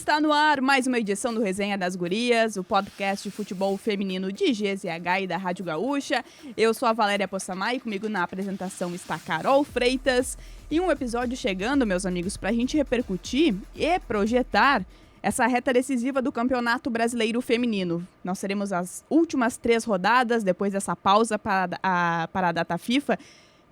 Está no ar mais uma edição do Resenha das Gurias, o podcast de futebol feminino de GZH e da Rádio Gaúcha. Eu sou a Valéria Possamay e comigo na apresentação está Carol Freitas. E um episódio chegando, meus amigos, para a gente repercutir e projetar essa reta decisiva do Campeonato Brasileiro Feminino. Nós teremos as últimas 3 rodadas, depois dessa pausa para a data FIFA.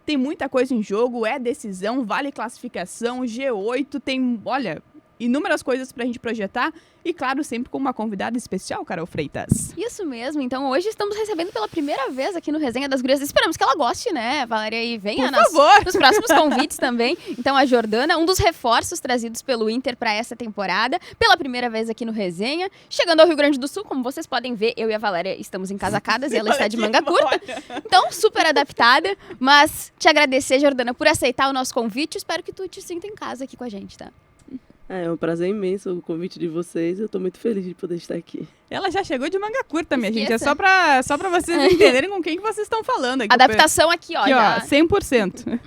Tem muita coisa em jogo, é decisão, vale classificação, G8, tem, olha, inúmeras coisas pra gente projetar e, claro, sempre com uma convidada especial, Carol Freitas. Isso mesmo, então hoje estamos recebendo pela primeira vez aqui no Resenha das Gurias. Esperamos que ela goste, né, Valéria? E venha nos próximos convites também. Então a Jordana, um dos reforços trazidos pelo Inter para essa temporada, pela primeira vez aqui no Resenha. Chegando ao Rio Grande do Sul, como vocês podem ver, eu e a Valéria estamos encasacadas e ela está de manga curta. Então, super adaptada, mas te agradecer, Jordana, por aceitar o nosso convite. Espero que tu te sinta em casa aqui com a gente, tá? É um prazer imenso o convite de vocês. Eu tô muito feliz de poder estar aqui. Ela já chegou de manga curta, minha gente. É só pra vocês entenderem com quem que vocês estão falando. Aqui, adaptação aqui, ó. Aqui, ó, 100%.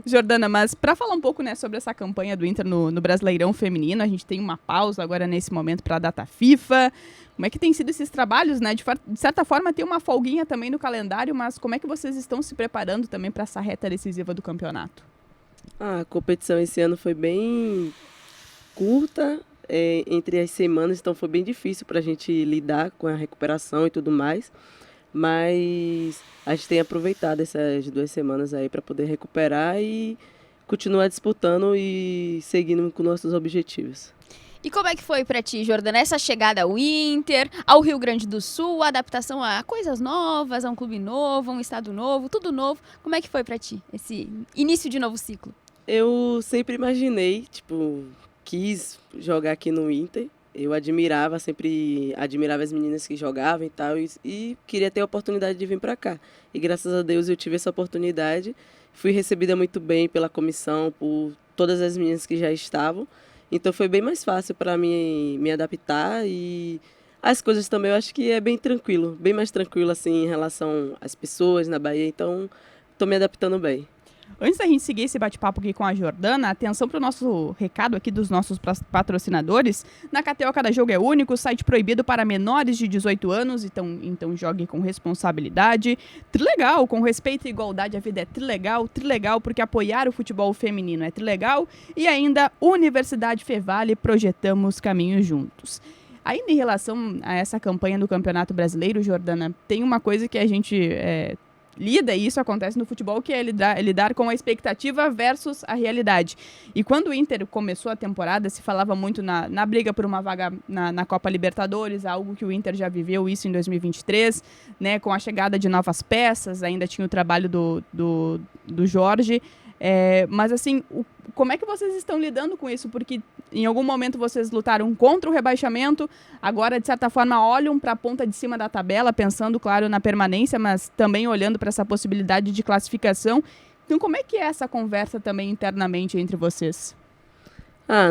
Jordana, mas para falar um pouco, né, sobre essa campanha do Inter no Brasileirão Feminino, a gente tem uma pausa agora nesse momento para a data FIFA. Como é que tem sido esses trabalhos, né? De certa forma tem uma folguinha também no calendário, mas como é que vocês estão se preparando também para essa reta decisiva do campeonato? A competição esse ano foi bem curta entre as semanas, então foi bem difícil para a gente lidar com a recuperação e tudo mais, mas a gente tem aproveitado essas 2 semanas aí para poder recuperar e continuar disputando e seguindo com nossos objetivos. E como é que foi para ti, Jordana, essa chegada ao Inter, ao Rio Grande do Sul, a adaptação a coisas novas, a um clube novo, a um estado novo, tudo novo? Como é que foi para ti, esse início de novo ciclo? Eu sempre imaginei, quis jogar aqui no Inter. Eu sempre admirava as meninas que jogavam e tal, e queria ter a oportunidade de vir para cá. E graças a Deus eu tive essa oportunidade. Fui recebida muito bem pela comissão, por todas as meninas que já estavam. Então foi bem mais fácil para mim me adaptar e as coisas também eu acho que é bem tranquilo, bem mais tranquilo assim em relação às pessoas na Bahia. Então estou me adaptando bem. Antes da gente seguir esse bate-papo aqui com a Jordana, atenção para o nosso recado aqui dos nossos patrocinadores. Na KTO, cada jogo é único, site proibido para menores de 18 anos, então jogue com responsabilidade. Trilegal, com respeito e igualdade, a vida é trilegal porque apoiar o futebol feminino é trilegal. E ainda, Universidade Fevale, projetamos caminhos juntos. Ainda em relação a essa campanha do Campeonato Brasileiro, Jordana, tem uma coisa que a gente lida, e isso acontece no futebol, que é lidar com a expectativa versus a realidade. E quando o Inter começou a temporada, se falava muito na briga por uma vaga na Copa Libertadores, algo que o Inter já viveu isso em 2023, né, com a chegada de novas peças, ainda tinha o trabalho do Jorge. Mas assim, como é que vocês estão lidando com isso? Porque em algum momento vocês lutaram contra o rebaixamento, agora de certa forma olham para a ponta de cima da tabela, pensando, claro, na permanência, mas também olhando para essa possibilidade de classificação. Então como é que é essa conversa também internamente entre vocês?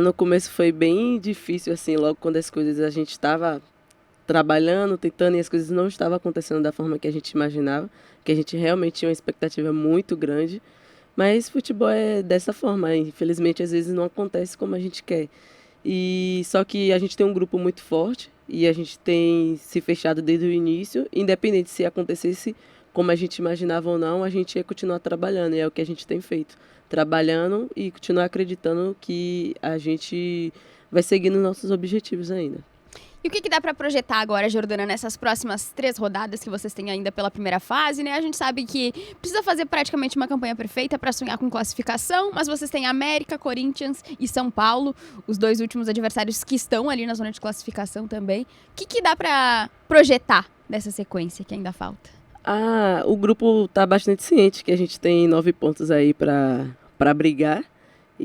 No começo foi bem difícil, assim, logo quando as coisas a gente estava trabalhando, tentando, e as coisas não estavam acontecendo da forma que a gente imaginava, que a gente realmente tinha uma expectativa muito grande. Mas futebol é dessa forma, infelizmente às vezes não acontece como a gente quer. E só que a gente tem um grupo muito forte e a gente tem se fechado desde o início, independente se acontecesse como a gente imaginava ou não, a gente ia continuar trabalhando, e é o que a gente tem feito. Trabalhando e continuar acreditando que a gente vai seguir nos nossos objetivos ainda. E o que dá para projetar agora, Jordana, nessas próximas 3 rodadas que vocês têm ainda pela primeira fase, né? A gente sabe que precisa fazer praticamente uma campanha perfeita para sonhar com classificação, mas vocês têm América, Corinthians e São Paulo, os 2 últimos adversários que estão ali na zona de classificação também. O que dá para projetar dessa sequência que ainda falta? O grupo está bastante ciente que a gente tem 9 pontos aí para brigar.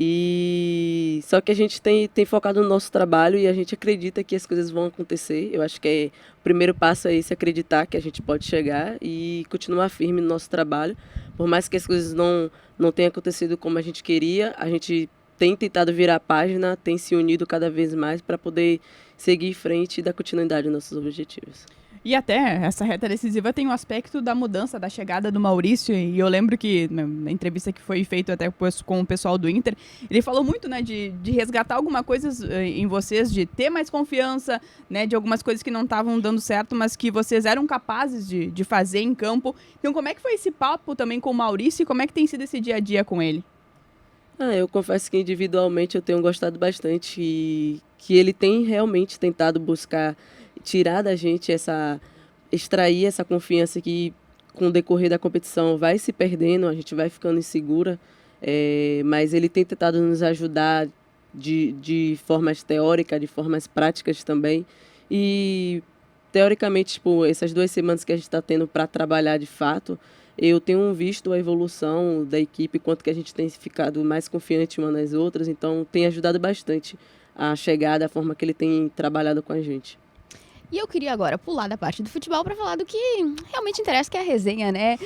E só que a gente tem focado no nosso trabalho e a gente acredita que as coisas vão acontecer. Eu acho que o primeiro passo é esse, acreditar que a gente pode chegar e continuar firme no nosso trabalho. Por mais que as coisas não tenham acontecido como a gente queria, a gente tem tentado virar a página, tem se unido cada vez mais para poder seguir em frente e dar continuidade aos nossos objetivos. E até essa reta decisiva tem o aspecto da mudança, da chegada do Maurício, e eu lembro que na entrevista que foi feita até com o pessoal do Inter, ele falou muito, né, de resgatar algumas coisas em vocês, de ter mais confiança, né, de algumas coisas que não estavam dando certo, mas que vocês eram capazes de fazer em campo. Então como é que foi esse papo também com o Maurício e como é que tem sido esse dia a dia com ele? Eu confesso que individualmente eu tenho gostado bastante e que ele tem realmente tentado buscar tirar da gente extrair essa confiança que com o decorrer da competição vai se perdendo, a gente vai ficando insegura, mas ele tem tentado nos ajudar de formas teóricas, de formas práticas também. E teoricamente, tipo, essas 2 semanas que a gente está tendo para trabalhar de fato, eu tenho visto a evolução da equipe, quanto que a gente tem ficado mais confiante uma nas outras, então tem ajudado bastante a chegar da forma que ele tem trabalhado com a gente. E eu queria agora pular da parte do futebol para falar do que realmente interessa, que é a resenha, né?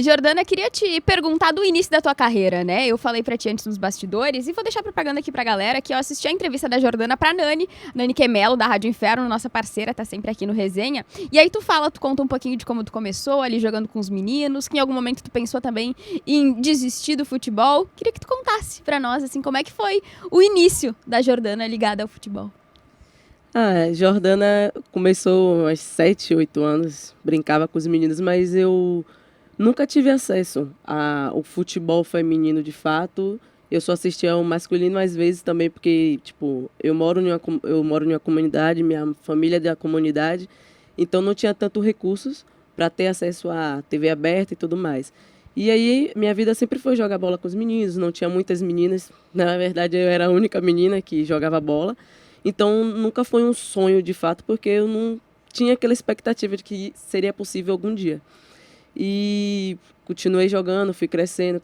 Jordana, queria te perguntar do início da tua carreira, né? Eu falei pra ti antes nos bastidores e vou deixar propaganda aqui pra galera que eu assisti a entrevista da Jordana pra Nani Quemelo, da Rádio Inferno, nossa parceira, tá sempre aqui no Resenha. E aí tu conta um pouquinho de como tu começou ali jogando com os meninos, que em algum momento tu pensou também em desistir do futebol. Queria que tu contasse pra nós, assim, como é que foi o início da Jordana ligada ao futebol. Jordana começou aos 7, 8 anos, brincava com os meninos, mas eu nunca tive acesso ao futebol feminino de fato. Eu só assistia ao masculino às vezes também porque, tipo, eu moro em uma comunidade, minha família é da comunidade, então não tinha tanto recursos para ter acesso à TV aberta e tudo mais. E aí minha vida sempre foi jogar bola com os meninos, não tinha muitas meninas, na verdade eu era a única menina que jogava bola. Então, nunca foi um sonho, de fato, porque eu não tinha aquela expectativa de que seria possível algum dia. E continuei jogando, fui crescendo,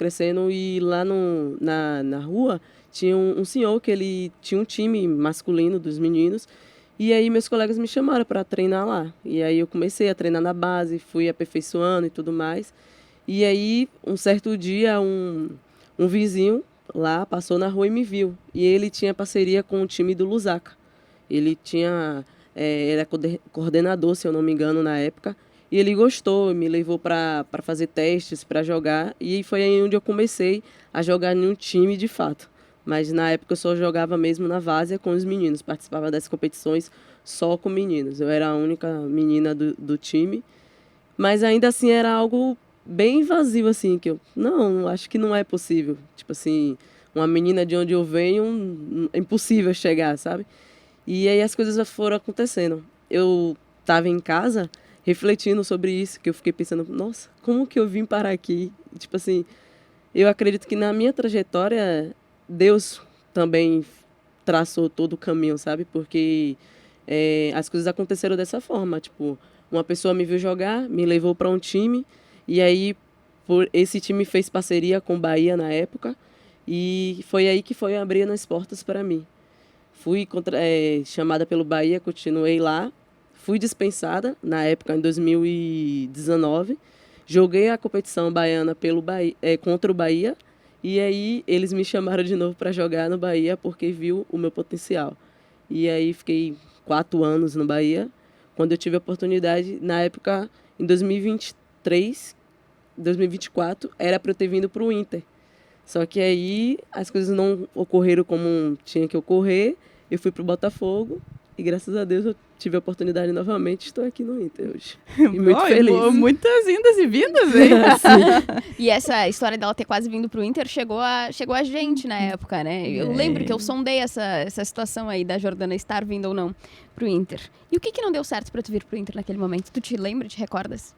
e lá na rua tinha um senhor que ele tinha um time masculino dos meninos, e aí meus colegas me chamaram para treinar lá. E aí eu comecei a treinar na base, fui aperfeiçoando e tudo mais. E aí, um certo dia, um vizinho lá passou na rua e me viu. E ele tinha parceria com o time do Lusaka. Ele era coordenador, se eu não me engano, na época. E ele gostou, me levou para fazer testes, para jogar. E foi aí onde eu comecei a jogar em um time de fato. Mas na época eu só jogava mesmo na várzea com os meninos. Participava das competições só com meninos. Eu era a única menina do time. Mas ainda assim era algo bem vazio, assim, que eu, não, acho que não é possível. Tipo assim, uma menina de onde eu venho, é impossível chegar, sabe? E aí as coisas foram acontecendo. Eu estava em casa refletindo sobre isso, que eu fiquei pensando, nossa, como que eu vim parar aqui? Tipo assim, eu acredito que na minha trajetória, Deus também traçou todo o caminho, sabe? Porque as coisas aconteceram dessa forma, tipo, uma pessoa me viu jogar, me levou para um time, e aí esse time fez parceria com o Bahia na época, e foi aí que foi abrindo as portas para mim. Fui chamada pelo Bahia, continuei lá, fui dispensada na época, em 2019, joguei a competição baiana contra o Bahia, e aí eles me chamaram de novo para jogar no Bahia porque viu o meu potencial. E aí fiquei 4 anos no Bahia. Quando eu tive a oportunidade, na época, em 2024, era para eu ter vindo para o Inter. Só que aí as coisas não ocorreram como tinha que ocorrer. Eu fui para o Botafogo e, graças a Deus, eu tive a oportunidade novamente. Estou aqui no Inter hoje. E muito feliz. Muitas indas e vindas, hein? E essa história dela ter quase vindo pro Inter chegou a gente na época, né? Eu lembro que eu sondei essa situação aí da Jordana estar vindo ou não pro Inter. E o que não deu certo pra tu vir pro Inter naquele momento? Tu te lembra, te recordas?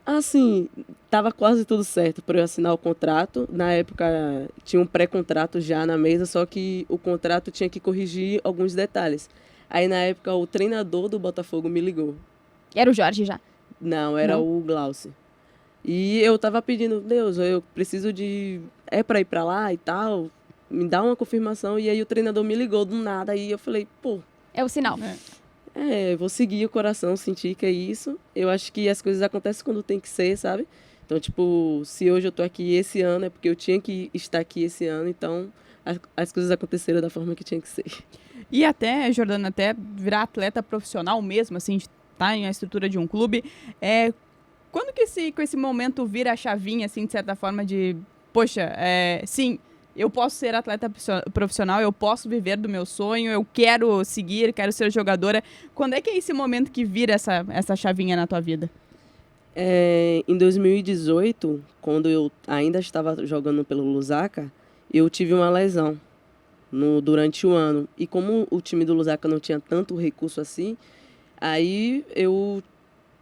Assim, tava quase tudo certo para eu assinar o contrato. Na época tinha um pré-contrato já na mesa, só que o contrato tinha que corrigir alguns detalhes. Aí na época o treinador do Botafogo me ligou. Era o Jorge já? Não, era o Glaucio. E eu tava pedindo, Deus, eu preciso de... É para ir para lá e tal, me dá uma confirmação. E aí o treinador me ligou do nada, aí eu falei, pô... É o sinal. Vou seguir o coração, sentir que é isso. Eu acho que as coisas acontecem quando tem que ser, sabe? Então, tipo, se hoje eu tô aqui esse ano, é porque eu tinha que estar aqui esse ano. Então, as coisas aconteceram da forma que tinha que ser. E até, Jordana, até virar atleta profissional mesmo, assim, de tá em uma estrutura de um clube. Quando que esse momento vira a chavinha, assim, de certa forma, de, poxa, sim, eu posso ser atleta profissional, eu posso viver do meu sonho, eu quero seguir, quero ser jogadora. Quando é que é esse momento que vira essa chavinha na tua vida? Em 2018, quando eu ainda estava jogando pelo Lusaka, eu tive uma lesão durante o ano. E como o time do Lusaka não tinha tanto recurso assim, aí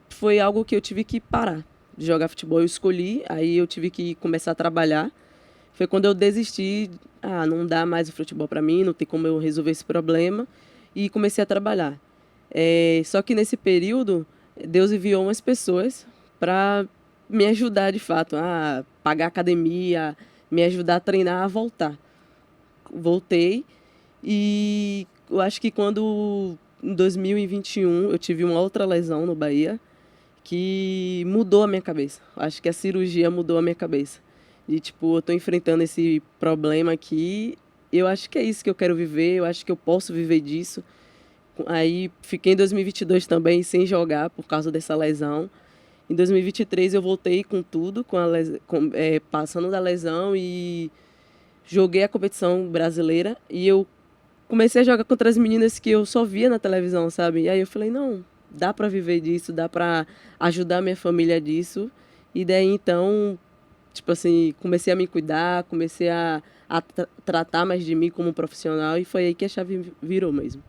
foi algo que eu tive que parar de jogar futebol. Eu escolhi, aí eu tive que começar a trabalhar. Foi quando eu desisti, não dá mais o futebol para mim, não tem como eu resolver esse problema, e comecei a trabalhar. Só que nesse período, Deus enviou umas pessoas para me ajudar de fato, a pagar academia, me ajudar a treinar, a voltar. Voltei e eu acho que em 2021, eu tive uma outra lesão no Bahia que mudou a minha cabeça. Acho que a cirurgia mudou a minha cabeça. E, eu tô enfrentando esse problema aqui, eu acho que é isso que eu quero viver, eu acho que eu posso viver disso. Aí, fiquei em 2022 também sem jogar por causa dessa lesão. Em 2023, eu voltei com tudo, passando da lesão e joguei a competição brasileira. E eu comecei a jogar contra as meninas que eu só via na televisão, sabe? E aí eu falei, não, dá para viver disso, dá para ajudar a minha família disso. E daí, então, comecei a me cuidar, comecei a tratar mais de mim como profissional e foi aí que a chave virou mesmo.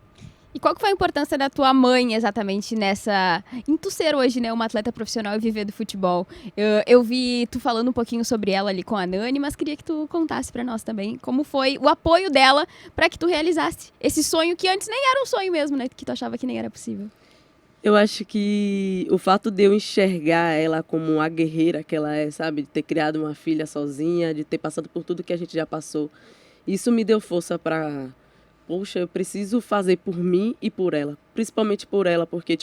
E qual que foi a importância da tua mãe exatamente em tu ser hoje, né, uma atleta profissional e viver do futebol? Eu vi tu falando um pouquinho sobre ela ali com a Nani, mas queria que tu contasse pra nós também como foi o apoio dela para que tu realizasse esse sonho que antes nem era um sonho mesmo, né, que tu achava que nem era possível. Eu acho que o fato de eu enxergar ela como a guerreira que ela é, sabe? De ter criado uma filha sozinha, de ter passado por tudo que a gente já passou. Isso me deu força para, poxa, eu preciso fazer por mim e por ela. Principalmente por ela, porque,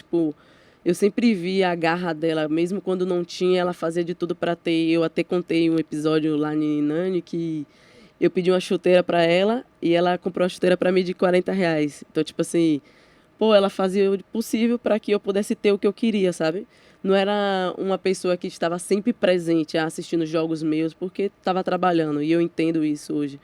eu sempre vi a garra dela. Mesmo quando não tinha, ela fazia de tudo para ter. Eu até contei um episódio lá em Nani que eu pedi uma chuteira para ela e ela comprou uma chuteira para mim de R$40. Então, ela fazia o possível para que eu pudesse ter o que eu queria, sabe? Não era uma pessoa que estava sempre presente assistindo jogos meus, porque estava trabalhando, e eu entendo isso hoje.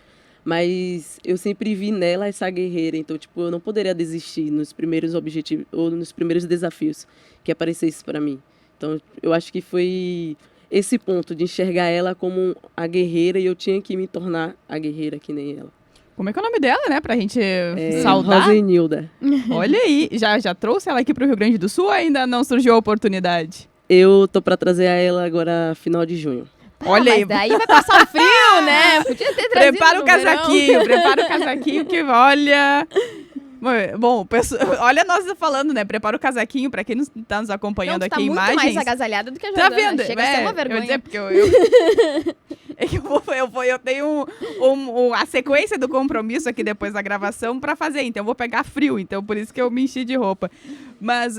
Mas eu sempre vi nela essa guerreira, então, eu não poderia desistir nos primeiros objetivos, ou nos primeiros desafios que aparecessem para mim. Então, eu acho que foi esse ponto de enxergar ela como a guerreira, e eu tinha que me tornar a guerreira que nem ela. Como é que é o nome dela, né? Pra gente saudar. Rosenilda. Olha aí, já trouxe ela aqui pro Rio Grande do Sul ou ainda não surgiu a oportunidade? Eu tô pra trazer ela agora, final de junho. Olha aí. Daí vai passar o frio, né? Podia ter trazido prepara o casaquinho que olha... Bom, olha nós falando, né? Prepara o casaquinho pra quem tá nos acompanhando aqui em imagens. Tá muito mais agasalhada do que a Jordana. Tá vendo? Chega a ser uma vergonha. Eu dizer, porque eu tenho a sequência do compromisso aqui depois da gravação pra fazer, então eu vou pegar frio, então por isso que eu me enchi de roupa. Mas,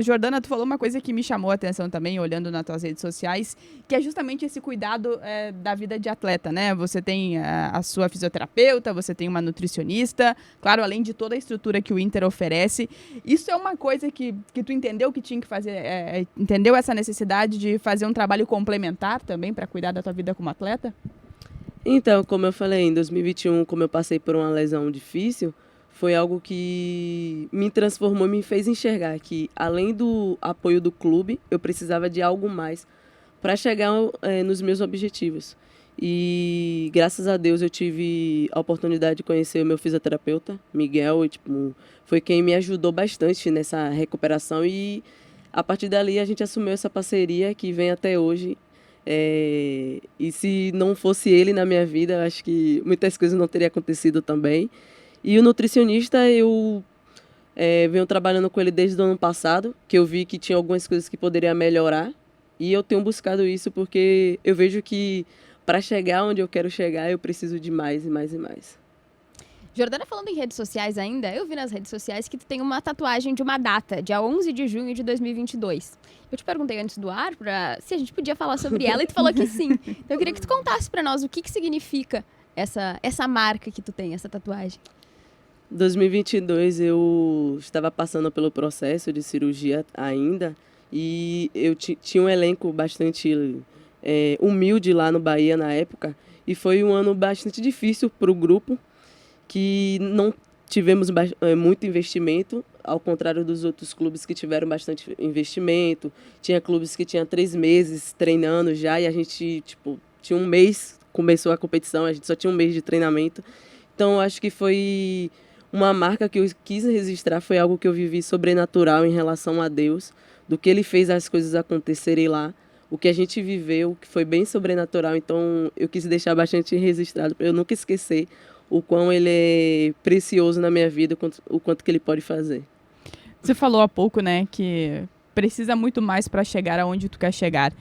Jordana, tu falou uma coisa que me chamou a atenção também, olhando nas tuas redes sociais, que é justamente esse cuidado da vida de atleta, né? Você tem a sua fisioterapeuta, você tem uma nutricionista, claro, além de toda a estrutura que o Inter oferece. Isso é uma coisa que tu entendeu que tinha que fazer, entendeu essa necessidade de fazer um trabalho complementar também para cuidar da tua vida como atleta? Então, como eu falei, em 2021, como eu passei por uma lesão difícil, foi algo que me transformou e me fez enxergar que, além do apoio do clube, eu precisava de algo mais para chegar nos meus objetivos. E, graças a Deus, eu tive a oportunidade de conhecer o meu fisioterapeuta, Miguel, e, foi quem me ajudou bastante nessa recuperação. E, a partir dali, a gente assumiu essa parceria que vem até hoje. E se não fosse ele na minha vida, acho que muitas coisas não teriam acontecido também. E o nutricionista, eu venho trabalhando com ele desde o ano passado, que eu vi que tinha algumas coisas que poderia melhorar. E eu tenho buscado isso porque eu vejo que para chegar onde eu quero chegar, eu preciso de mais e mais e mais. Jordana, falando em redes sociais ainda, eu vi nas redes sociais que tu tem uma tatuagem de uma data, dia 11 de junho de 2022. Eu te perguntei antes do ar se a gente podia falar sobre ela e tu falou que sim. Então eu queria que tu contasse pra nós o que significa essa marca que tu tem, essa tatuagem. 2022 eu estava passando pelo processo de cirurgia ainda e eu tinha um elenco bastante humilde lá no Bahia na época e foi um ano bastante difícil para o grupo, que não tivemos muito investimento, ao contrário dos outros clubes que tiveram bastante investimento. Tinha clubes que tinham 3 meses treinando já e a gente tinha um mês, começou a competição, a gente só tinha um mês de treinamento. Então, acho que foi uma marca que eu quis registrar, foi algo que eu vivi sobrenatural em relação a Deus, do que Ele fez as coisas acontecerem lá, o que a gente viveu, que foi bem sobrenatural. Então, eu quis deixar bastante registrado, para eu nunca esquecer o quão Ele é precioso na minha vida, o quanto que Ele pode fazer. Você falou há pouco, né, que precisa muito mais para chegar aonde tu quer chegar.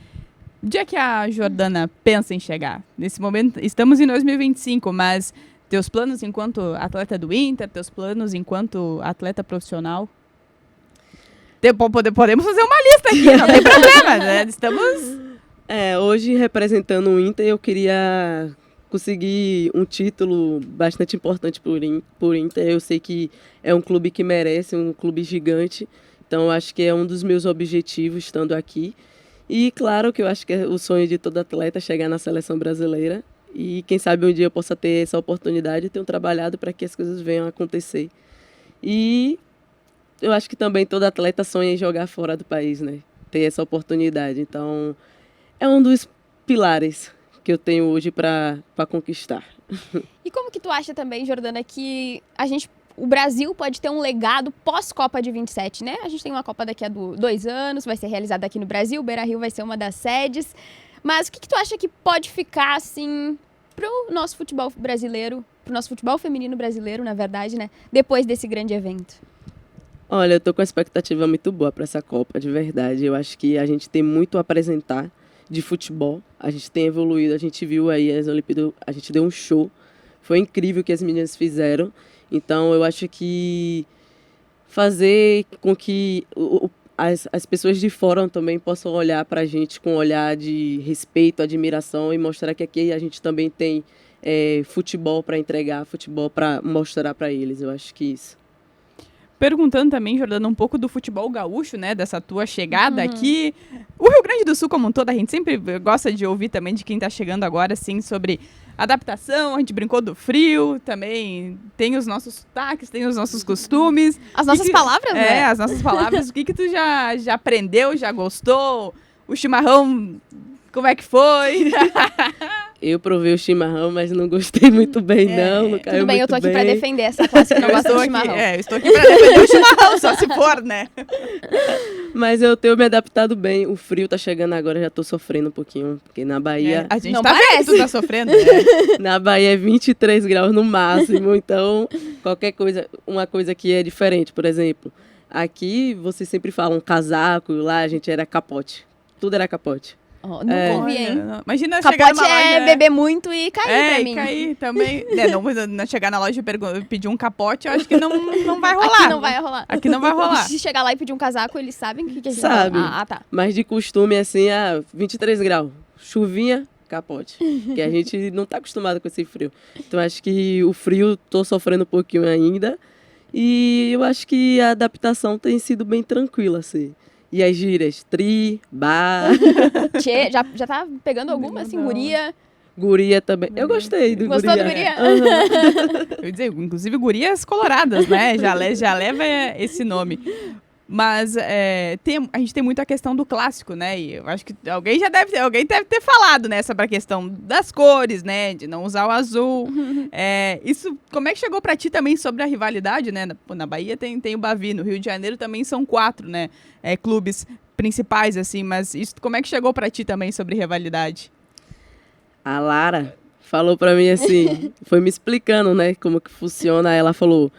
O dia que a Jordana pensa em chegar? Nesse momento, estamos em 2025, mas teus planos enquanto atleta do Inter, teus planos enquanto atleta profissional? Podemos fazer uma lista aqui, não tem problema, né? Estamos... Hoje, representando o Inter, eu queria conseguir um título bastante importante por Inter. Eu sei que é um clube que merece, um clube gigante. Então, acho que é um dos meus objetivos estando aqui. E, claro, que eu acho que é o sonho de todo atleta chegar na seleção brasileira. E, quem sabe, um dia eu possa ter essa oportunidade. Tenho trabalhado para que as coisas venham a acontecer. E eu acho que também todo atleta sonha em jogar fora do país, né? Ter essa oportunidade. Então, é um dos pilares que eu tenho hoje para conquistar. E como que tu acha também, Jordana, que o Brasil pode ter um legado pós-Copa de 27, né? A gente tem uma Copa daqui a 2 anos, vai ser realizada aqui no Brasil, o Beira-Rio vai ser uma das sedes. Mas o que tu acha que pode ficar, assim, pro nosso futebol brasileiro, pro nosso futebol feminino brasileiro, na verdade, né? Depois desse grande evento? Olha, eu tô com uma expectativa muito boa para essa Copa, de verdade. Eu acho que a gente tem muito a apresentar de futebol. A gente tem evoluído, a gente viu aí as Olimpíadas, a gente deu um show. Foi incrível o que as meninas fizeram. Então, eu acho que fazer com que as pessoas de fora também possam olhar para a gente com um olhar de respeito, admiração e mostrar que aqui a gente também tem futebol para entregar, futebol para mostrar para eles. Eu acho que isso. Perguntando também, Jordana, um pouco do futebol gaúcho, né? Dessa tua chegada aqui. O Rio Grande do Sul, como um todo, a gente sempre gosta de ouvir também de quem tá chegando agora, assim, sobre adaptação. A gente brincou do frio também. Tem os nossos sotaques, tem os nossos costumes. As nossas palavras, né? As nossas palavras. O que tu já aprendeu, já gostou? O chimarrão, como é que foi? Eu provei o chimarrão, mas não gostei muito bem, não caiu tudo bem, muito eu tô aqui bem. pra defender essa classe que não gosta de chimarrão. Eu estou aqui pra defender o chimarrão, só se for, né? Mas eu tenho me adaptado bem. O frio tá chegando agora, já tô sofrendo um pouquinho, porque na Bahia... A gente não tá parece. vendo que tu tá sofrendo, né? Na Bahia é 23 graus no máximo, então qualquer coisa, uma coisa que é diferente, por exemplo, aqui vocês sempre falam casaco, lá a gente era capote, tudo era capote. Oh, não ouvi, hein? Imagina chegar Capote numa loja... beber muito e cair pra mim. Cair também. Não chegar na loja e pedir um capote, eu acho que não vai rolar. Aqui não vai rolar. Aqui não vai rolar. Se chegar lá e pedir um casaco, eles sabem o que a gente Sabe. tá. Mas de costume, assim, 23 graus, chuvinha, capote. Que a gente não tá acostumado com esse frio. Então, acho que o frio, tô sofrendo um pouquinho ainda. E eu acho que a adaptação tem sido bem tranquila, assim. E as gírias, bar... Tchê, já tá pegando alguma, assim, guria? Guria também. Eu gostei do Gostou guria. do guria? Eu ia dizer, inclusive gurias coloradas, né? Já leva esse nome. Mas a gente tem muito a questão do clássico, né? E eu acho que alguém deve ter falado, né? Sobre a questão das cores, né? De não usar o azul. Isso, como é que chegou pra ti também sobre a rivalidade, né? Na Bahia tem o Bavi, no Rio de Janeiro também são 4, né? Clubes principais, assim. Mas isso, como é que chegou pra ti também sobre rivalidade? A Lara falou pra mim assim, foi me explicando, né? Como que funciona. Ela falou,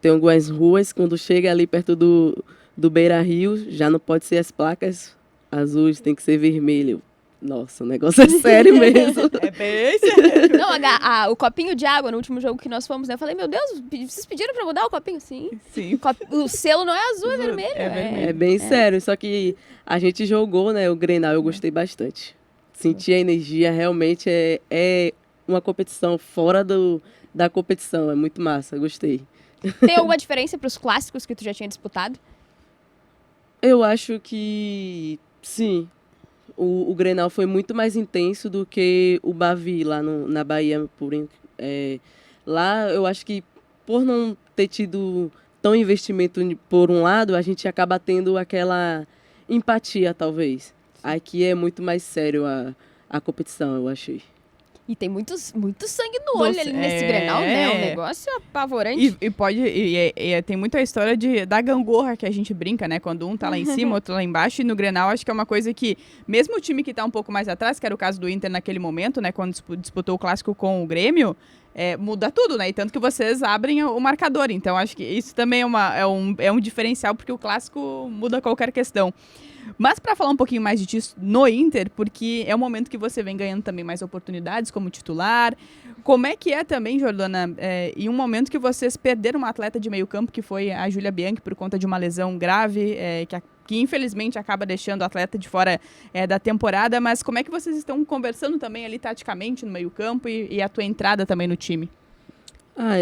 tem algumas ruas, quando chega ali perto do Beira-Rio, já não pode ser as placas azuis, tem que ser vermelho. Nossa, o negócio é sério mesmo. É bem sério. Não, o copinho de água no último jogo que nós fomos, né? Eu falei, meu Deus, vocês pediram pra mudar o copinho? Sim. O selo não é azul, é vermelho. É bem sério, só que a gente jogou, né? O Grenal, eu gostei bastante. Senti a energia, realmente é uma competição fora da competição, é muito massa, gostei. Tem alguma diferença para os clássicos que tu já tinha disputado? Eu acho que sim. O Grenal foi muito mais intenso do que o Bavi lá na Bahia. Lá eu acho que por não ter tido tão investimento por um lado, a gente acaba tendo aquela empatia, talvez. Aqui é muito mais sério a competição, eu achei. E tem muito sangue no olho ali nesse Grenal, né? Um negócio apavorante. E tem muita história da gangorra que a gente brinca, né? Quando um tá lá em cima, outro lá embaixo. E no Grenal, acho que é uma coisa que, mesmo o time que tá um pouco mais atrás, que era o caso do Inter naquele momento, né? Quando disputou o Clássico com o Grêmio, muda tudo, né? E tanto que vocês abrem o marcador. Então, acho que isso também é um diferencial, porque o Clássico muda qualquer questão. Mas para falar um pouquinho mais disso no Inter, porque é um momento que você vem ganhando também mais oportunidades como titular. Como é que é também, Jordana, em um momento que vocês perderam uma atleta de meio campo, que foi a Júlia Bianchi, por conta de uma lesão grave, que infelizmente acaba deixando a atleta de fora da temporada, mas como é que vocês estão conversando também ali taticamente no meio campo e a tua entrada também no time?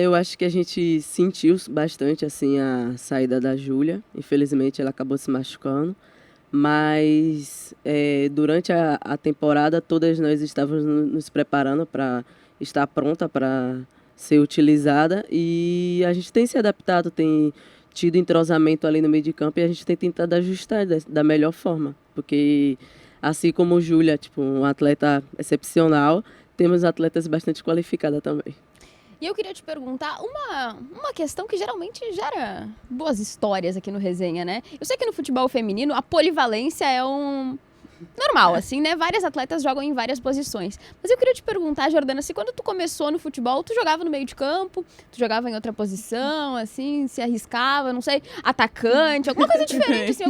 Eu acho que a gente sentiu bastante assim a saída da Júlia. Infelizmente ela acabou se machucando. Mas durante a temporada, todas nós estávamos nos preparando para estar pronta para ser utilizada. E a gente tem se adaptado, tem tido entrosamento ali no meio de campo e a gente tem tentado ajustar da melhor forma. Porque, assim como Júlia, um atleta excepcional, temos atletas bastante qualificadas também. E eu queria te perguntar uma questão que geralmente gera boas histórias aqui no Resenha, né? Eu sei que no futebol feminino a polivalência é normal, assim, né? Várias atletas jogam em várias posições. Mas eu queria te perguntar, Jordana, se quando tu começou no futebol, tu jogava no meio de campo, tu jogava em outra posição, assim, se arriscava, não sei, atacante, alguma coisa diferente, assim,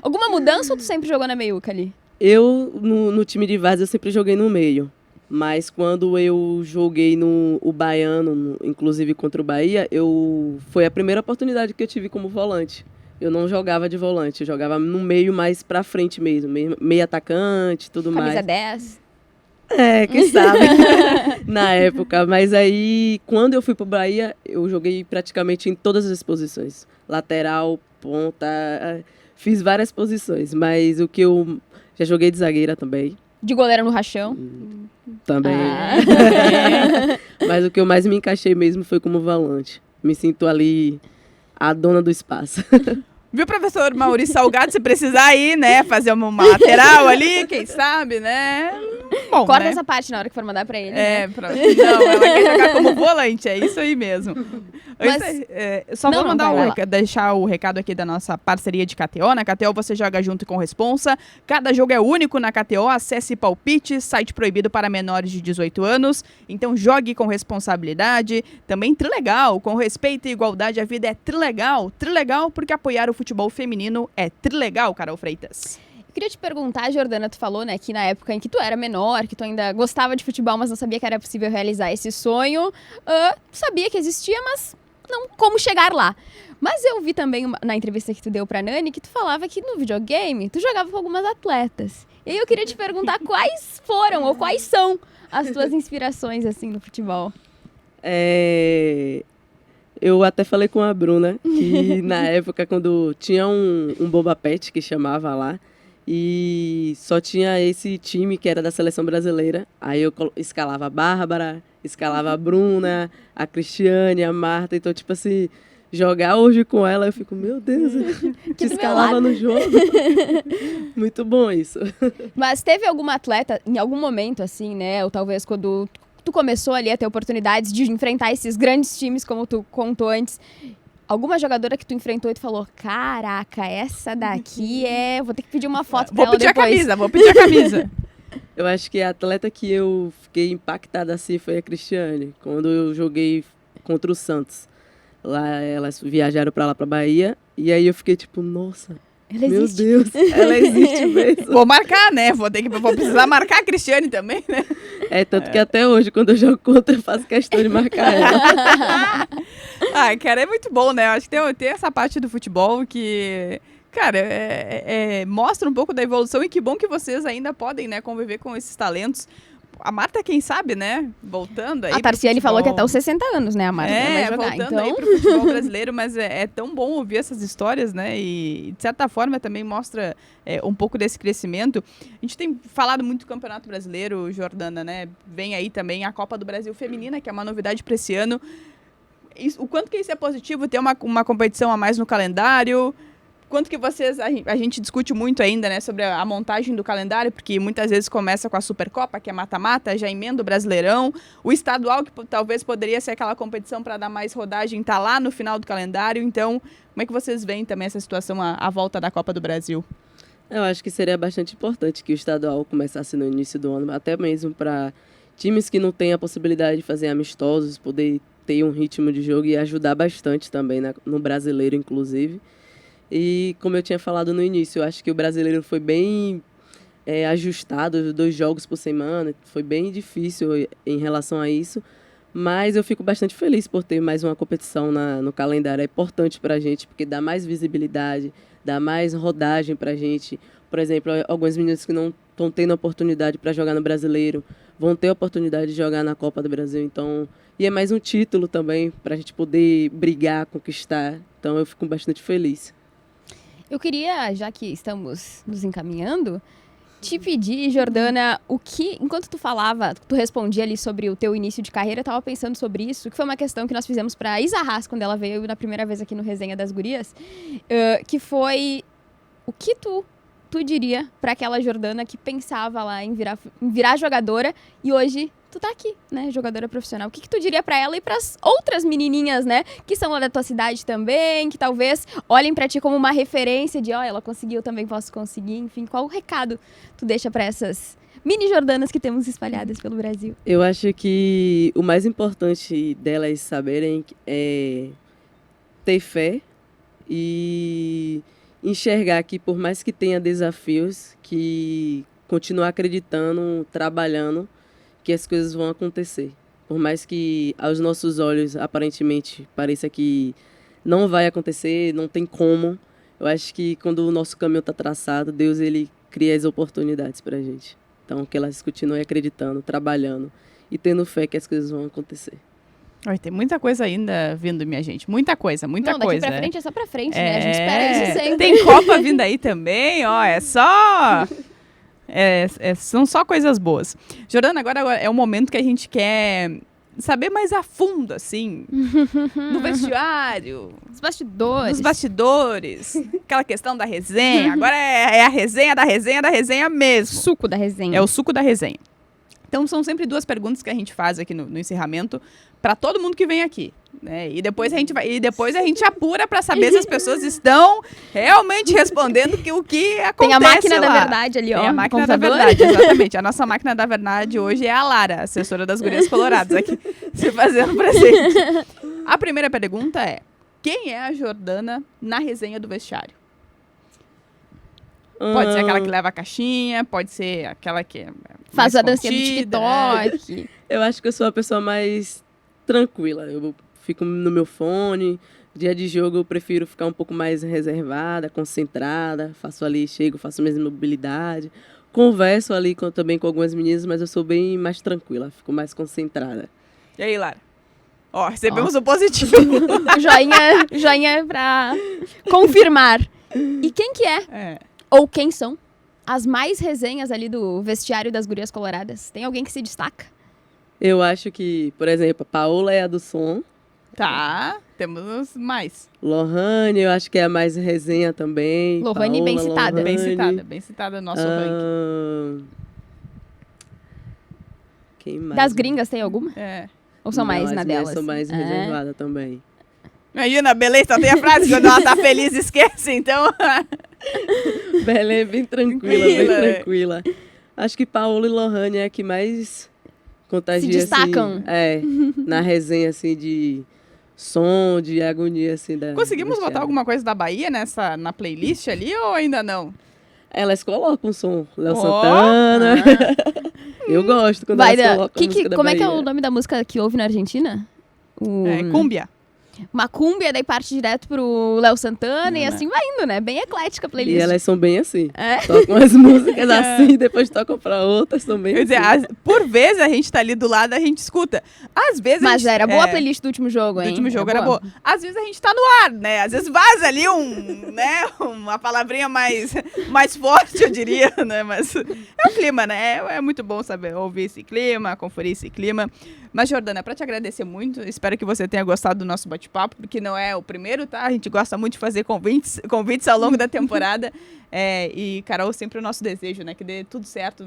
alguma mudança ou tu sempre jogou na meiuca ali? Eu, no time de Várzea, eu sempre joguei no meio. Mas quando eu joguei o Baiano, inclusive contra o Bahia, foi a primeira oportunidade que eu tive como volante. Eu não jogava de volante, eu jogava no meio mais pra frente mesmo, meio atacante, tudo mais. Camisa 10? Quem sabe, na época. Mas aí, quando eu fui pro Bahia, eu joguei praticamente em todas as posições. Lateral, ponta, fiz várias posições. Mas o que eu já joguei de zagueira também. De goleira no rachão? Também. Mas o que eu mais me encaixei mesmo foi como volante. Me sinto ali a dona do espaço. Viu, professor Maurício Salgado, se precisar ir, né, fazer uma lateral ali, quem sabe, né? Bom, corta né? essa parte na hora que for mandar pra ele. Não, ela quer jogar como volante, é isso aí mesmo. Deixar o recado aqui da nossa parceria de KTO. Na KTO você joga junto com Responsa. Cada jogo é único na KTO. Acesse Palpite, site proibido para menores de 18 anos. Então jogue com responsabilidade. Também Trilegal, com respeito e igualdade, a vida é Trilegal. Trilegal porque apoiar o futebol feminino é Trilegal, Carol Freitas. Eu queria te perguntar, Jordana, tu falou, né, que na época em que tu era menor, que tu ainda gostava de futebol, mas não sabia que era possível realizar esse sonho, tu sabia que existia, mas não como chegar lá. Mas eu vi também na entrevista que tu deu pra Nani, que tu falava que no videogame tu jogava com algumas atletas. E aí eu queria te perguntar quais foram ou quais são as tuas inspirações, assim, no futebol. Eu até falei com a Bruna, que na época, quando tinha um Boba Pet, que chamava lá, e só tinha esse time que era da seleção brasileira. Aí eu escalava a Bárbara, escalava a Bruna, a Cristiane, a Marta. Então, assim, jogar hoje com ela, eu fico, meu Deus, te escalava no jogo. Muito bom isso. Mas teve alguma atleta, em algum momento, assim, né? Ou talvez quando tu começou ali a ter oportunidades de enfrentar esses grandes times, como tu contou antes, alguma jogadora que tu enfrentou e tu falou, caraca, essa daqui vou ter que pedir uma foto pra ela depois. Vou pedir a camisa. Eu acho que a atleta que eu fiquei impactada assim foi a Cristiane, quando eu joguei contra o Santos. Lá elas viajaram pra lá, pra Bahia, e aí eu fiquei tipo, nossa, meu Deus, ela existe mesmo. Vou marcar, né? Vou precisar marcar a Cristiane também, né? Tanto que até hoje, quando eu jogo contra, eu faço questão de marcar ela. Cara, é muito bom, né? Eu acho que tem essa parte do futebol que, cara, mostra um pouco da evolução e que bom que vocês ainda podem, né, conviver com esses talentos. a Marta, quem sabe, né? Voltando aí. A Tarciane falou que até os 60 anos, né, a Marta vai jogar. Voltando então... aí pro futebol brasileiro, mas é tão bom ouvir essas histórias, né? E, de certa forma, também mostra um pouco desse crescimento. A gente tem falado muito do Campeonato Brasileiro, Jordana, né? Vem aí também a Copa do Brasil Feminina, que é uma novidade para esse ano. O quanto que isso é positivo, ter uma competição a mais no calendário? Quanto que a gente discute muito ainda, né, sobre a montagem do calendário, porque muitas vezes começa com a Supercopa, que é mata-mata, já emenda o Brasileirão, o estadual, que talvez poderia ser aquela competição para dar mais rodagem, tá lá no final do calendário. Então, como é que vocês veem também essa situação à volta da Copa do Brasil? Eu acho que seria bastante importante que o estadual começasse no início do ano, até mesmo para times que não têm a possibilidade de fazer amistosos, poder ter um ritmo de jogo e ajudar bastante também no brasileiro, inclusive. E como eu tinha falado no início, eu acho que o brasileiro foi bem ajustado, 2 jogos por semana, foi bem difícil em relação a isso, mas eu fico bastante feliz por ter mais uma competição no calendário. É importante para a gente, porque dá mais visibilidade, dá mais rodagem para a gente. Por exemplo, alguns meninos que não estão tendo oportunidade para jogar no brasileiro vão ter a oportunidade de jogar na Copa do Brasil, então... E é mais um título também para a gente poder brigar, conquistar, então eu fico bastante feliz. Eu queria, já que estamos nos encaminhando, te pedir, Jordana, enquanto tu respondia ali sobre o teu início de carreira, eu estava pensando sobre isso, que foi uma questão que nós fizemos para a Isa Haas, quando ela veio na primeira vez aqui no Resenha das Gurias, que foi o que tu diria para aquela Jordana que pensava lá em virar jogadora e hoje tu tá aqui, né, jogadora profissional. O que tu diria pra ela e pras outras menininhas, né, que são lá da tua cidade também, que talvez olhem pra ti como uma referência de, ela conseguiu, eu também posso conseguir, enfim, qual o recado tu deixa pra essas mini Jordanas que temos espalhadas pelo Brasil? Eu acho que o mais importante delas saberem é ter fé e enxergar que por mais que tenha desafios, que continuar acreditando, trabalhando, que as coisas vão acontecer. Por mais que aos nossos olhos, aparentemente, pareça que não vai acontecer, não tem como, eu acho que quando o nosso caminho está traçado, Deus ele cria as oportunidades para a gente. Então, que elas continuem acreditando, trabalhando e tendo fé que as coisas vão acontecer. Ai, tem muita coisa ainda vindo, minha gente. Muita coisa. Não, daqui coisa. pra frente é só pra frente, né? A gente espera isso sempre. Tem Copa vindo aí também, é só... são só coisas boas. Jordana, agora é o momento que a gente quer saber mais a fundo, assim, no vestiário. Dos bastidores. Aquela questão da resenha. Agora é a resenha da resenha da resenha mesmo. Suco da resenha. É o suco da resenha. Então, são sempre 2 perguntas que a gente faz aqui no encerramento para todo mundo que vem aqui. Né? E depois a gente apura para saber se as pessoas estão realmente respondendo o que acontece. Tem a máquina lá. Da verdade ali, ó. Tem a máquina da verdade, exatamente. A nossa máquina da verdade hoje é a Lara, assessora das Gurias Coloradas, aqui se fazendo presente. A primeira pergunta é: quem é a Jordana na resenha do vestiário? Pode ser aquela que leva a caixinha, pode ser aquela que faz a dancinha do TikTok. Eu acho que eu sou a pessoa mais tranquila. Eu fico no meu fone. Dia de jogo eu prefiro ficar um pouco mais reservada, concentrada. Faço minha mobilidade. Converso ali também com algumas meninas, mas eu sou bem mais tranquila, fico mais concentrada. E aí, Lara? Recebemos o positivo. joinha pra confirmar. E quem que é? Ou quem são as mais resenhas ali do vestiário das Gurias Coloradas? Tem alguém que se destaca? Eu acho que, por exemplo, a Paola é a do som. Tá, temos mais. Lohane, eu acho que é a mais resenha também. Lohane, bem citada. Bem citada no nosso ranking. Quem mais? Das gringas tem alguma? Ou são mais na delas? São mais reservadas também. Imagina, a Belém só tem a frase, quando ela tá feliz, esquece, então... Belém é bem tranquila. Acho que Paola e Lohane é a que mais contagia, se destacam. Assim, na resenha, assim, de som, de agonia, assim, da... Conseguimos botar alguma coisa da Bahia na playlist ali, ou ainda não? Elas colocam o som, Léo Santana. Eu gosto quando elas colocam a música da Como Bahia. É que é o nome da música que ouve na Argentina? Cúmbia. uma cúmbia, daí parte direto pro Léo Santana e assim vai indo, né? Bem eclética a playlist. E elas são bem assim. Tocam as músicas assim, depois tocam pra outras, são bem Quer assim. dizer, por vezes a gente tá ali do lado, a gente escuta. Às vezes Mas era boa a playlist do último jogo, hein? Do último jogo era boa. Às vezes a gente tá no ar, né? Às vezes vaza ali uma palavrinha mais forte, eu diria, né? Mas é o clima, né? É muito bom saber ouvir esse clima, conferir esse clima. Mas, Jordana, pra te agradecer muito, espero que você tenha gostado do nosso bate-papo, porque não é o primeiro, tá? A gente gosta muito de fazer convites ao longo da temporada. E, Carol, sempre o nosso desejo, né? Que dê tudo certo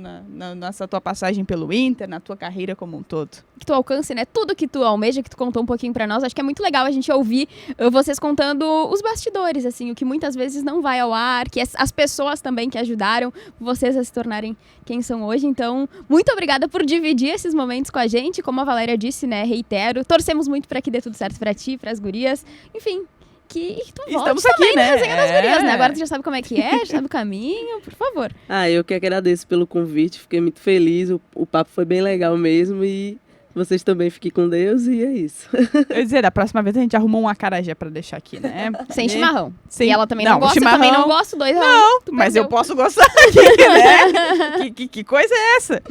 nessa tua passagem pelo Inter, na tua carreira como um todo. Que tu alcance, né? Tudo que tu almeja, que tu contou um pouquinho pra nós. Acho que é muito legal a gente ouvir vocês contando os bastidores, assim, o que muitas vezes não vai ao ar, que as pessoas também que ajudaram vocês a se tornarem quem são hoje. Então, muito obrigada por dividir esses momentos com a gente. Como a Valéria disse, né? Reitero, torcemos muito pra que dê tudo certo pra ti, pras gurias. Enfim, que tu volte também na Resenha das Gurias, né? Agora tu já sabe como é que é, já sabe o caminho, por favor. Eu que agradeço pelo convite, fiquei muito feliz, o papo foi bem legal mesmo e vocês também fiquem com Deus e é isso. Eu ia dizer, da próxima vez a gente arrumou um acarajé pra deixar aqui, né? Sem chimarrão. Sim. E ela também não gosta, chimarrão, eu também não gosto, 2-1. Não, mas eu posso gostar aqui, né? Que coisa é essa?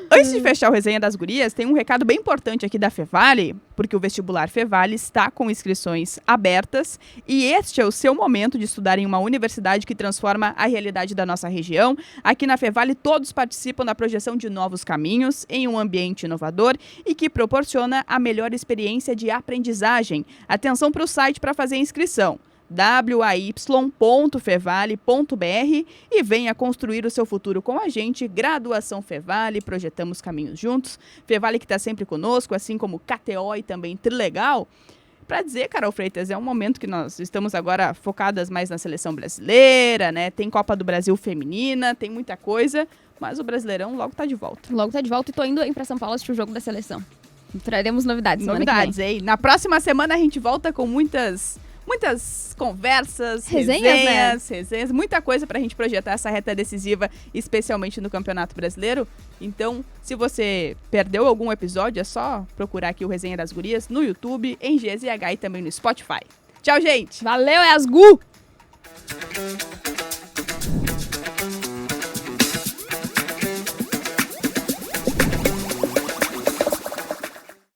Antes de fechar o Resenha das Gurias, tem um recado bem importante aqui da Fevale, porque o vestibular Fevale está com inscrições abertas e este é o seu momento de estudar em uma universidade que transforma a realidade da nossa região. Aqui na Fevale, todos participam da projeção de novos caminhos em um ambiente inovador e que proporciona a melhor experiência de aprendizagem. Atenção para o site para fazer a inscrição. way.fevale.br e venha construir o seu futuro com a gente. Graduação Fevale, projetamos caminhos juntos. Fevale que está sempre conosco, assim como KTO e também Trilegal. Para dizer, Carol Freitas, é um momento que nós estamos agora focadas mais na seleção brasileira, né? Tem Copa do Brasil feminina, tem muita coisa, mas o Brasileirão logo tá de volta. Logo tá de volta e tô indo aí pra São Paulo assistir o jogo da seleção. Traremos novidades. Novidades, hein? Na próxima semana a gente volta com muitas conversas, resenhas, muita coisa pra gente projetar essa reta decisiva, especialmente no Campeonato Brasileiro. Então, se você perdeu algum episódio, é só procurar aqui o Resenha das Gurias no YouTube, em GZH e também no Spotify. Tchau, gente! Valeu, é as Gu!